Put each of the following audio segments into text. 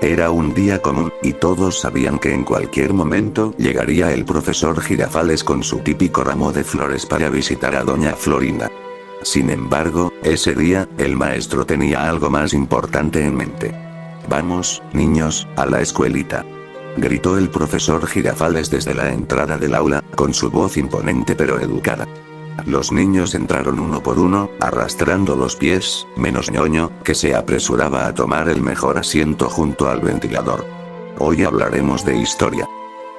Era un día común, y todos sabían que en cualquier momento llegaría el profesor Girafales con su típico ramo de flores para visitar a doña Florinda. Sin embargo, ese día, el maestro tenía algo más importante en mente. «Vamos, niños, a la escuelita», gritó el profesor Girafales desde la entrada del aula, con su voz imponente pero educada. Los niños entraron uno por uno, arrastrando los pies, menos Ñoño, que se apresuraba a tomar el mejor asiento junto al ventilador. «Hoy hablaremos de historia»,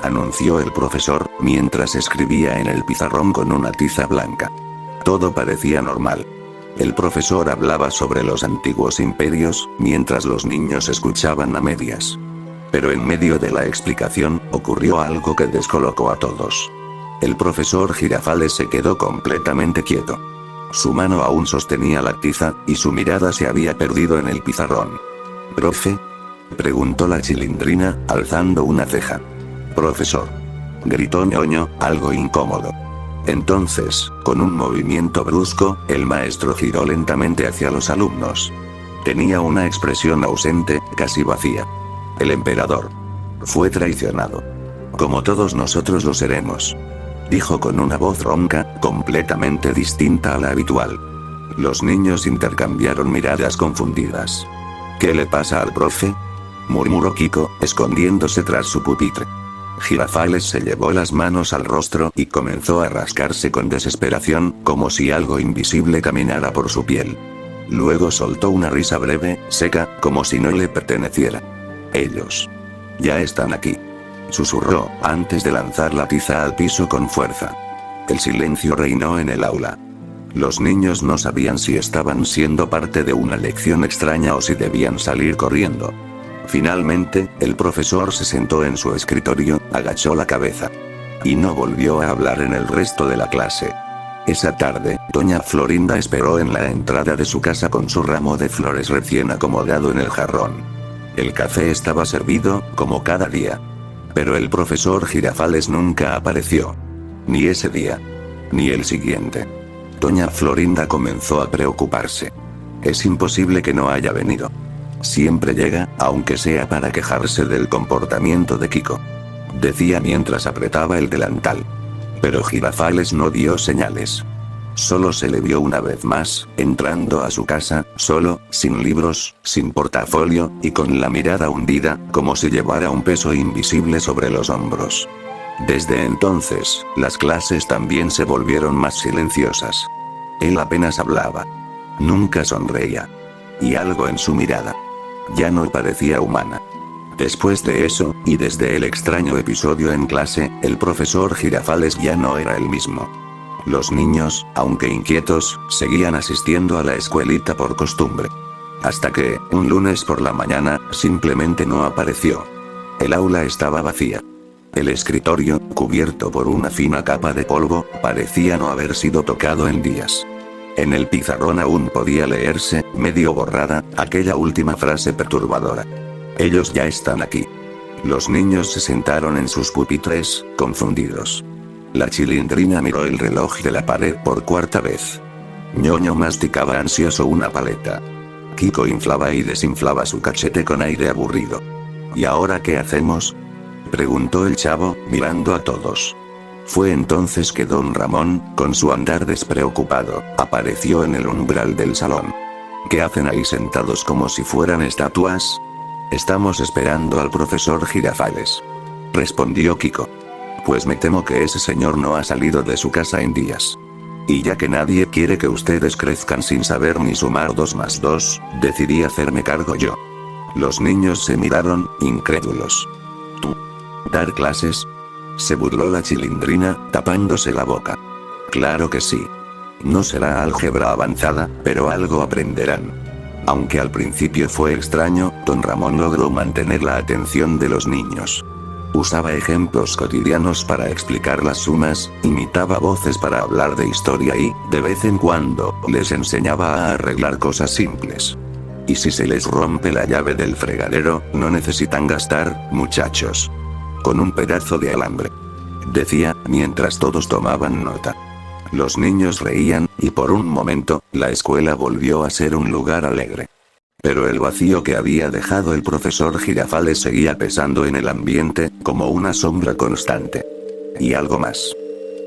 anunció el profesor, mientras escribía en el pizarrón con una tiza blanca. Todo parecía normal. El profesor hablaba sobre los antiguos imperios, mientras los niños escuchaban a medias. Pero en medio de la explicación, ocurrió algo que descolocó a todos. El profesor Girafales se quedó completamente quieto. Su mano aún sostenía la tiza, y su mirada se había perdido en el pizarrón. «¿Profe?», preguntó la Chilindrina, alzando una ceja. «Profesor», gritó Ñoño, algo incómodo. Entonces, con un movimiento brusco, el maestro giró lentamente hacia los alumnos. Tenía una expresión ausente, casi vacía. «El emperador fue traicionado. Como todos nosotros lo seremos», dijo con una voz ronca, completamente distinta a la habitual. Los niños intercambiaron miradas confundidas. «¿Qué le pasa al profe?», murmuró Kiko, escondiéndose tras su pupitre. Girafales se llevó las manos al rostro y comenzó a rascarse con desesperación, como si algo invisible caminara por su piel. Luego soltó una risa breve, seca, como si no le perteneciera. «Ellos ya están aquí», susurró, antes de lanzar la tiza al piso con fuerza. El silencio reinó en el aula. Los niños no sabían si estaban siendo parte de una lección extraña o si debían salir corriendo. Finalmente, el profesor se sentó en su escritorio, agachó la cabeza. Y no volvió a hablar en el resto de la clase. Esa tarde, doña Florinda esperó en la entrada de su casa con su ramo de flores recién acomodado en el jarrón. El café estaba servido, como cada día. Pero el profesor Girafales nunca apareció. Ni ese día. Ni el siguiente. Doña Florinda comenzó a preocuparse. «Es imposible que no haya venido. Siempre llega, aunque sea para quejarse del comportamiento de Kiko», decía mientras apretaba el delantal. Pero Girafales no dio señales. Solo se le vio una vez más, entrando a su casa, solo, sin libros, sin portafolio, y con la mirada hundida, como si llevara un peso invisible sobre los hombros. Desde entonces, las clases también se volvieron más silenciosas. Él apenas hablaba. Nunca sonreía. Y algo en su mirada ya no parecía humana. Después de eso, y desde el extraño episodio en clase, el profesor Girafales ya no era el mismo. Los niños, aunque inquietos, seguían asistiendo a la escuelita por costumbre. Hasta que, un lunes por la mañana, simplemente no apareció. El aula estaba vacía. El escritorio, cubierto por una fina capa de polvo, parecía no haber sido tocado en días. En el pizarrón aún podía leerse, medio borrada, aquella última frase perturbadora. «Ellos ya están aquí». Los niños se sentaron en sus pupitres, confundidos. La Chilindrina miró el reloj de la pared por cuarta vez. Ñoño masticaba ansioso una paleta. Kiko inflaba y desinflaba su cachete con aire aburrido. «¿Y ahora qué hacemos?», preguntó el chavo, mirando a todos. Fue entonces que don Ramón, con su andar despreocupado, apareció en el umbral del salón. «¿Qué hacen ahí sentados como si fueran estatuas?». «Estamos esperando al profesor Girafales», respondió Kiko. «Pues me temo que ese señor no ha salido de su casa en días. Y ya que nadie quiere que ustedes crezcan sin saber ni sumar 2 más 2, decidí hacerme cargo yo». Los niños se miraron, incrédulos. «¿Tú? ¿Dar clases?», se burló la Chilindrina, tapándose la boca. «Claro que sí. No será álgebra avanzada, pero algo aprenderán». Aunque al principio fue extraño, don Ramón logró mantener la atención de los niños. Usaba ejemplos cotidianos para explicar las sumas, imitaba voces para hablar de historia y, de vez en cuando, les enseñaba a arreglar cosas simples. «Y si se les rompe la llave del fregadero, no necesitan gastar, muchachos. Con un pedazo de alambre», decía, mientras todos tomaban nota. Los niños reían, y por un momento, la escuela volvió a ser un lugar alegre. Pero el vacío que había dejado el profesor Girafales seguía pesando en el ambiente, como una sombra constante. Y algo más.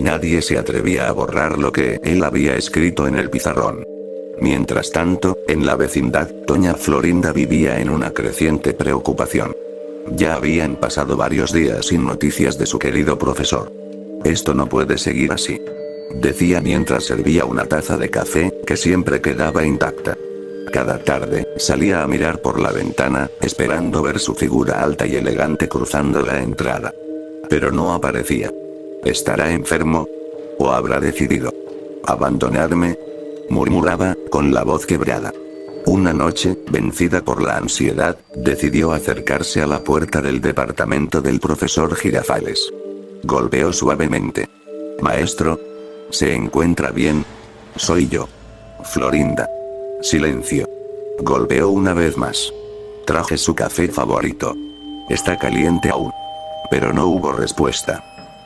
Nadie se atrevía a borrar lo que él había escrito en el pizarrón. Mientras tanto, en la vecindad, doña Florinda vivía en una creciente preocupación. Ya habían pasado varios días sin noticias de su querido profesor. Esto no puede seguir así, decía mientras servía una taza de café, que siempre quedaba intacta. Cada tarde, salía a mirar por la ventana, esperando ver su figura alta y elegante cruzando la entrada. Pero no aparecía. ¿Estará enfermo? ¿O habrá decidido abandonarme?, murmuraba, con la voz quebrada. Una noche, vencida por la ansiedad, decidió acercarse a la puerta del departamento del profesor Girafales. Golpeó suavemente. «Maestro. ¿Se encuentra bien? Soy yo. Florinda». Silencio. Golpeó una vez más. «Traje su café favorito. Está caliente aún». Pero no hubo respuesta.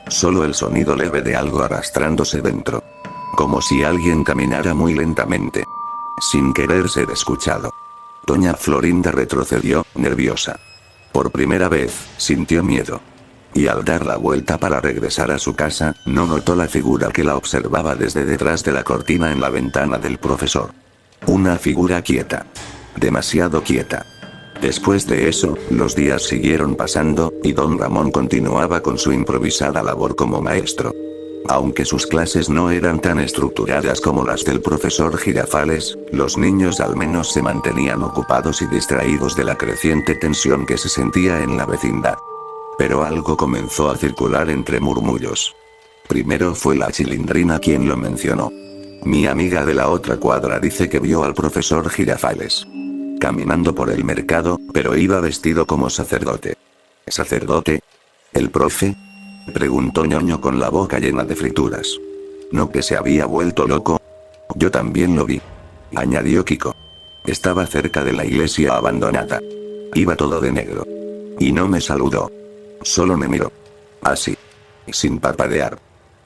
Solo el sonido leve de algo arrastrándose dentro. Como si alguien caminara muy lentamente. Sin querer ser escuchado. Doña Florinda retrocedió, nerviosa. Por primera vez, sintió miedo. Y al dar la vuelta para regresar a su casa, no notó la figura que la observaba desde detrás de la cortina en la ventana del profesor. Una figura quieta. Demasiado quieta. Después de eso, los días siguieron pasando, y don Ramón continuaba con su improvisada labor como maestro. Aunque sus clases no eran tan estructuradas como las del profesor Girafales, los niños al menos se mantenían ocupados y distraídos de la creciente tensión que se sentía en la vecindad. Pero algo comenzó a circular entre murmullos. Primero fue la Chilindrina quien lo mencionó. Mi amiga de la otra cuadra dice que vio al profesor Girafales caminando por el mercado, pero iba vestido como sacerdote. ¿Sacerdote? ¿El profe?, preguntó Ñoño con la boca llena de frituras. ¿No que se había vuelto loco? Yo también lo vi, añadió Kiko. Estaba cerca de la iglesia abandonada. Iba todo de negro. Y no me saludó. Solo me miró. Así. Sin parpadear.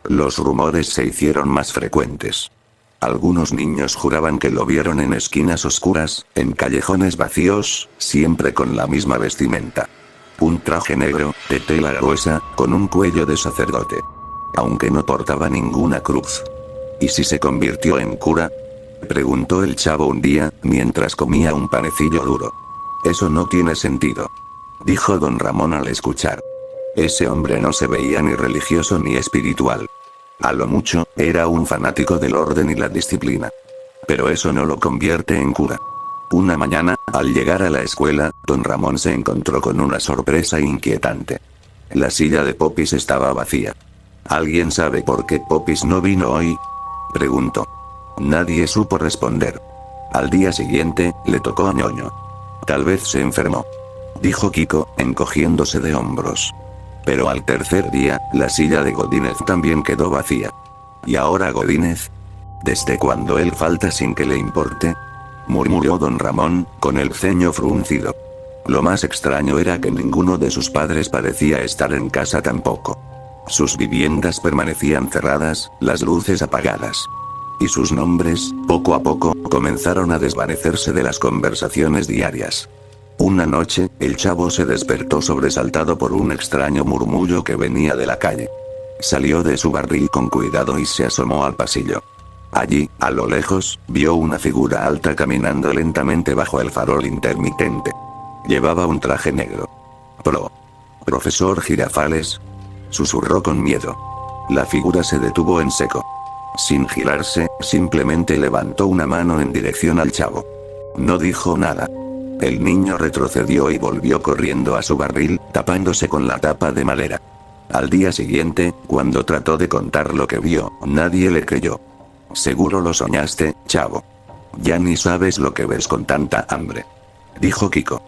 Los rumores se hicieron más frecuentes. Algunos niños juraban que lo vieron en esquinas oscuras, en callejones vacíos, siempre con la misma vestimenta. Un traje negro, de tela gruesa, con un cuello de sacerdote. Aunque no portaba ninguna cruz. ¿Y si se convirtió en cura?, preguntó el chavo un día, mientras comía un panecillo duro. Eso no tiene sentido, dijo don Ramón al escuchar. Ese hombre no se veía ni religioso ni espiritual. A lo mucho, era un fanático del orden y la disciplina. Pero eso no lo convierte en cura. Una mañana, al llegar a la escuela, don Ramón se encontró con una sorpresa inquietante. La silla de Popis estaba vacía. ¿Alguien sabe por qué Popis no vino hoy?, preguntó. Nadie supo responder. Al día siguiente, le tocó a Ñoño. Tal vez se enfermó, dijo Kiko, encogiéndose de hombros. Pero al tercer día, la silla de Godínez también quedó vacía. ¿Y ahora Godínez? ¿Desde cuándo él falta sin que le importe?, murmuró don Ramón, con el ceño fruncido. Lo más extraño era que ninguno de sus padres parecía estar en casa tampoco. Sus viviendas permanecían cerradas, las luces apagadas. Y sus nombres, poco a poco, comenzaron a desvanecerse de las conversaciones diarias. Una noche, el chavo se despertó sobresaltado por un extraño murmullo que venía de la calle. Salió de su barril con cuidado y se asomó al pasillo. Allí, a lo lejos, vio una figura alta caminando lentamente bajo el farol intermitente. Llevaba un traje negro. Profesor Girafales, susurró con miedo. La figura se detuvo en seco. Sin girarse, simplemente levantó una mano en dirección al chavo. No dijo nada. El niño retrocedió y volvió corriendo a su barril, tapándose con la tapa de madera. Al día siguiente, cuando trató de contar lo que vio, nadie le creyó. Seguro lo soñaste, chavo. Ya ni sabes lo que ves con tanta hambre, dijo Kiko.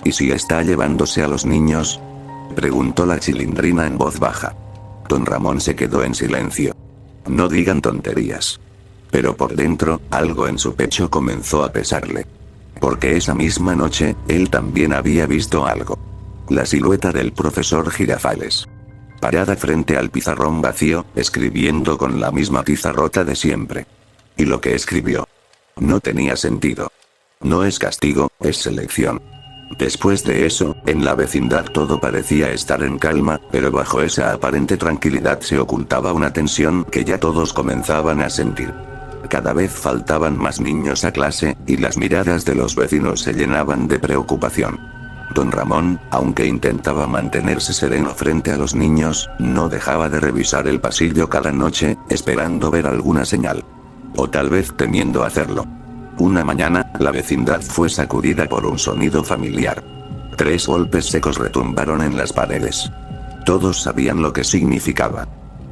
¿Y si está llevándose a los niños?, preguntó la Chilindrina en voz baja. Don Ramón se quedó en silencio. No digan tonterías. Pero por dentro, algo en su pecho comenzó a pesarle. Porque esa misma noche, él también había visto algo. La silueta del profesor Girafales. Parada frente al pizarrón vacío, escribiendo con la misma tizarrota de siempre. Y lo que escribió no tenía sentido. No es castigo, es selección. Después de eso, en la vecindad todo parecía estar en calma, pero bajo esa aparente tranquilidad se ocultaba una tensión que ya todos comenzaban a sentir. Cada vez faltaban más niños a clase, y las miradas de los vecinos se llenaban de preocupación. Don Ramón, aunque intentaba mantenerse sereno frente a los niños, no dejaba de revisar el pasillo cada noche, esperando ver alguna señal. O tal vez temiendo hacerlo. Una mañana, la vecindad fue sacudida por un sonido familiar. 3 golpes secos retumbaron en las paredes. Todos sabían lo que significaba.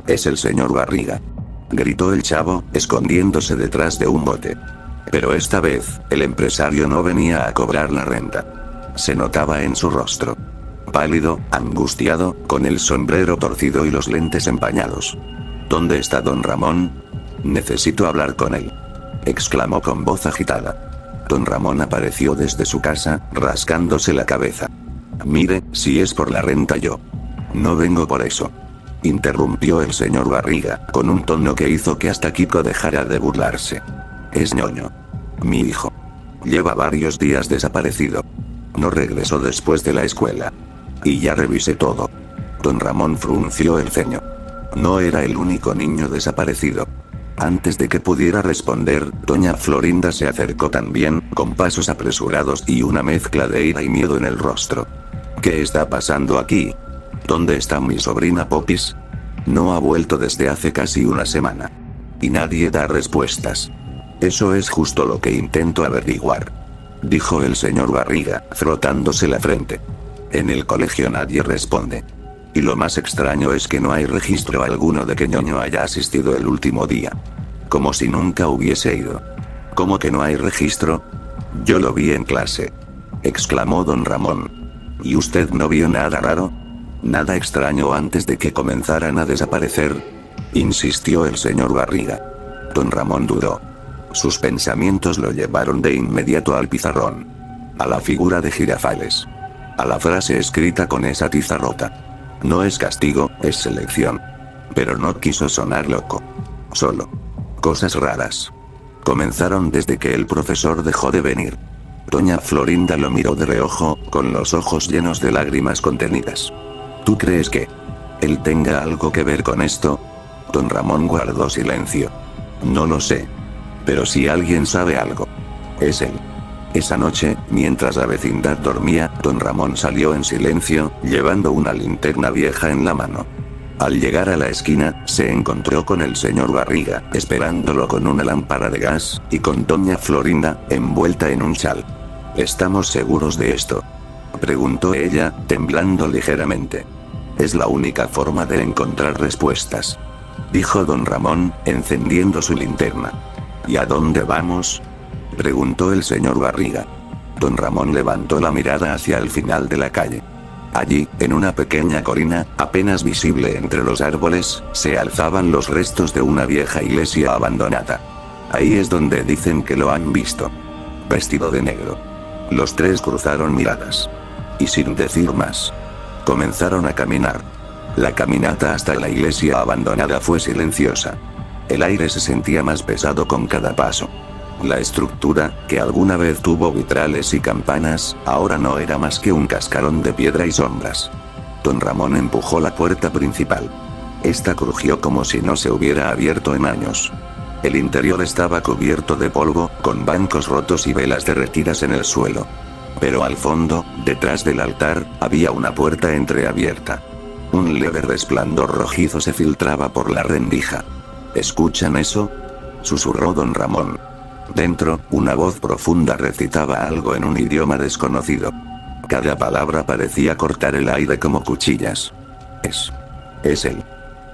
«Es el señor Barriga», gritó el chavo, escondiéndose detrás de un bote. Pero esta vez, el empresario no venía a cobrar la renta. Se notaba en su rostro. Pálido, angustiado, con el sombrero torcido y los lentes empañados. «¿Dónde está don Ramón? Necesito hablar con él», exclamó con voz agitada. Don Ramón apareció desde su casa, rascándose la cabeza. «Mire, si es por la renta yo no vengo por eso», interrumpió el señor Barriga, con un tono que hizo que hasta Kiko dejara de burlarse. «Es ñoño. Mi hijo. Lleva varios días desaparecido. No regresó después de la escuela. Y ya revisé todo». Don Ramón frunció el ceño. No era el único niño desaparecido. Antes de que pudiera responder, doña Florinda se acercó también, con pasos apresurados y una mezcla de ira y miedo en el rostro. «¿Qué está pasando aquí? ¿Dónde está mi sobrina Popis? No ha vuelto desde hace casi una semana. Y nadie da respuestas». «Eso es justo lo que intento averiguar», dijo el señor Barriga, frotándose la frente. «En el colegio nadie responde. Y lo más extraño es que no hay registro alguno de que ñoño haya asistido el último día. Como si nunca hubiese ido». «¿Cómo que no hay registro? Yo lo vi en clase», exclamó don Ramón. «¿Y usted no vio nada raro? Nada extraño antes de que comenzaran a desaparecer», insistió el señor Barriga. Don Ramón dudó. Sus pensamientos lo llevaron de inmediato al pizarrón. A la figura de Girafales. A la frase escrita con esa tiza rota. «No es castigo, es selección». Pero no quiso sonar loco. Solo. Cosas raras. Comenzaron desde que el profesor dejó de venir. Doña Florinda lo miró de reojo, con los ojos llenos de lágrimas contenidas. «¿Tú crees que él tenga algo que ver con esto?» Don Ramón guardó silencio. «No lo sé. Pero si alguien sabe algo, es él». Esa noche, mientras la vecindad dormía, don Ramón salió en silencio, llevando una linterna vieja en la mano. Al llegar a la esquina, se encontró con el señor Barriga, esperándolo con una lámpara de gas, y con doña Florinda, envuelta en un chal. «¿Estamos seguros de esto?», preguntó ella, temblando ligeramente. «Es la única forma de encontrar respuestas», dijo don Ramón, encendiendo su linterna. «¿Y a dónde vamos?», preguntó el señor Barriga. Don Ramón levantó la mirada hacia el final de la calle. Allí, en una pequeña colina, apenas visible entre los árboles, se alzaban los restos de una vieja iglesia abandonada. Ahí es donde dicen que lo han visto. Vestido de negro. Los 3 cruzaron miradas. Y sin decir más, comenzaron a caminar. La caminata hasta la iglesia abandonada fue silenciosa. El aire se sentía más pesado con cada paso. La estructura, que alguna vez tuvo vitrales y campanas, ahora no era más que un cascarón de piedra y sombras. Don Ramón empujó la puerta principal. Esta crujió como si no se hubiera abierto en años. El interior estaba cubierto de polvo, con bancos rotos y velas derretidas en el suelo. Pero al fondo, detrás del altar, había una puerta entreabierta. Un leve resplandor rojizo se filtraba por la rendija. «¿Escuchan eso?», susurró don Ramón. Dentro, una voz profunda recitaba algo en un idioma desconocido. Cada palabra parecía cortar el aire como cuchillas. Es él»,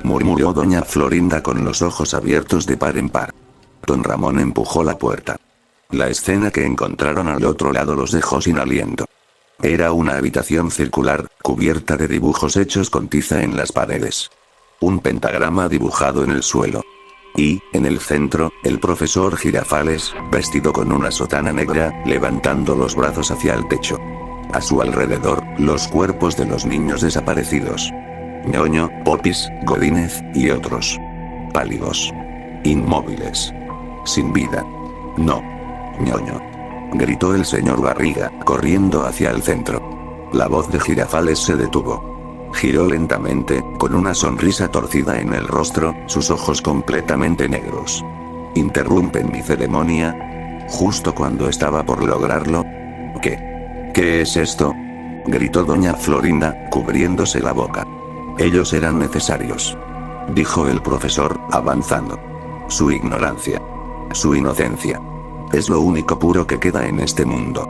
murmuró doña Florinda con los ojos abiertos de par en par. Don Ramón empujó la puerta. La escena que encontraron al otro lado los dejó sin aliento. Era una habitación circular, cubierta de dibujos hechos con tiza en las paredes. Un pentagrama dibujado en el suelo. Y, en el centro, el profesor Girafales, vestido con una sotana negra, levantando los brazos hacia el techo. A su alrededor, los cuerpos de los niños desaparecidos. ñoño, Popis, Godínez, y otros. Pálidos. Inmóviles. Sin vida. No. ñoño. Gritó el señor Barriga, corriendo hacia el centro. La voz de Girafales se detuvo. Giró lentamente, con una sonrisa torcida en el rostro, sus ojos completamente negros. ¿Interrumpen mi ceremonia? Justo cuando estaba por lograrlo. ¿Qué es esto? Gritó doña Florinda, cubriéndose la boca. Ellos eran necesarios, dijo el profesor, avanzando. Su ignorancia, su inocencia, es lo único puro que queda en este mundo.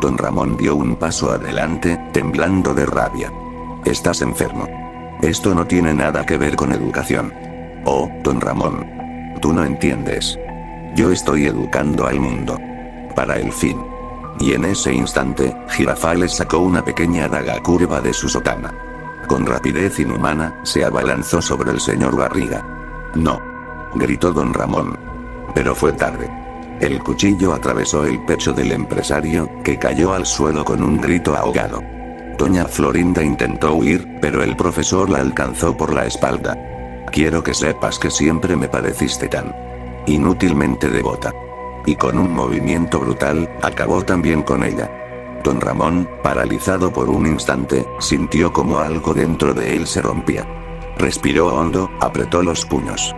Don Ramón dio un paso adelante, temblando de rabia. Estás enfermo. Esto no tiene nada que ver con educación. Oh, don Ramón. Tú no entiendes. Yo estoy educando al mundo. Para el fin. Y en ese instante, Girafales sacó una pequeña daga curva de su sotana. Con rapidez inhumana, se abalanzó sobre el señor Barriga. No. Gritó don Ramón. Pero fue tarde. El cuchillo atravesó el pecho del empresario, que cayó al suelo con un grito ahogado. Doña Florinda intentó huir, pero el profesor la alcanzó por la espalda. Quiero que sepas que siempre me pareciste tan inútilmente devota. Y con un movimiento brutal, acabó también con ella. Don Ramón, paralizado por un instante, sintió como algo dentro de él se rompía. Respiró hondo, apretó los puños.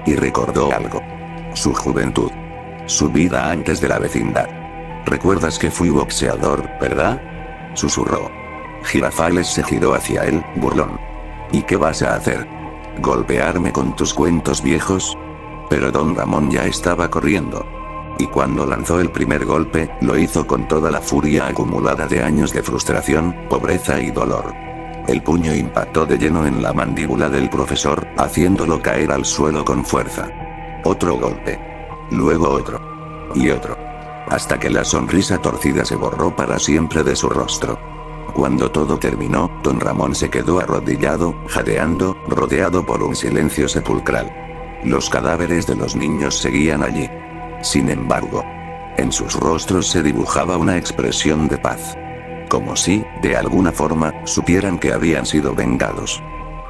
Y recordó algo. Su juventud. Su vida antes de la vecindad. ¿Recuerdas que fui boxeador, verdad? Susurró. Girafales se giró hacia él, burlón. ¿Y qué vas a hacer? ¿Golpearme con tus cuentos viejos? Pero don Ramón ya estaba corriendo. Y cuando lanzó el primer golpe, lo hizo con toda la furia acumulada de años de frustración, pobreza y dolor. El puño impactó de lleno en la mandíbula del profesor, haciéndolo caer al suelo con fuerza. Otro golpe. Luego otro. Y otro. Hasta que la sonrisa torcida se borró para siempre de su rostro. Cuando todo terminó, don Ramón se quedó arrodillado, jadeando, rodeado por un silencio sepulcral. Los cadáveres de los niños seguían allí. Sin embargo, en sus rostros se dibujaba una expresión de paz. Como si, de alguna forma, supieran que habían sido vengados.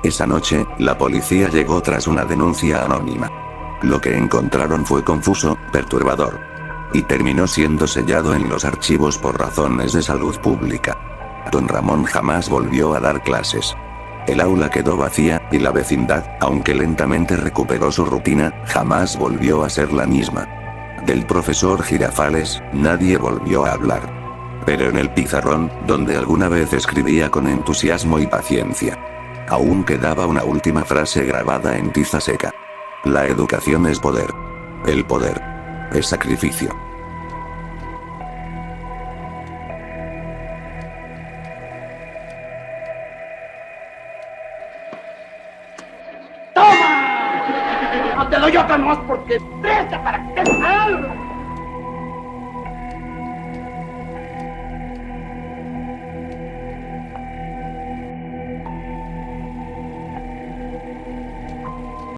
Esa noche, la policía llegó tras una denuncia anónima. Lo que encontraron fue confuso, perturbador. Y terminó siendo sellado en los archivos por razones de salud pública. Don Ramón jamás volvió a dar clases. El aula quedó vacía, y la vecindad, aunque lentamente recuperó su rutina, jamás volvió a ser la misma. Del profesor Girafales, nadie volvió a hablar. Pero en el pizarrón, donde alguna vez escribía con entusiasmo y paciencia, aún quedaba una última frase grabada en tiza seca. La educación es poder. El poder es sacrificio. ¡Toma! No te doy otra nomás porque presta para que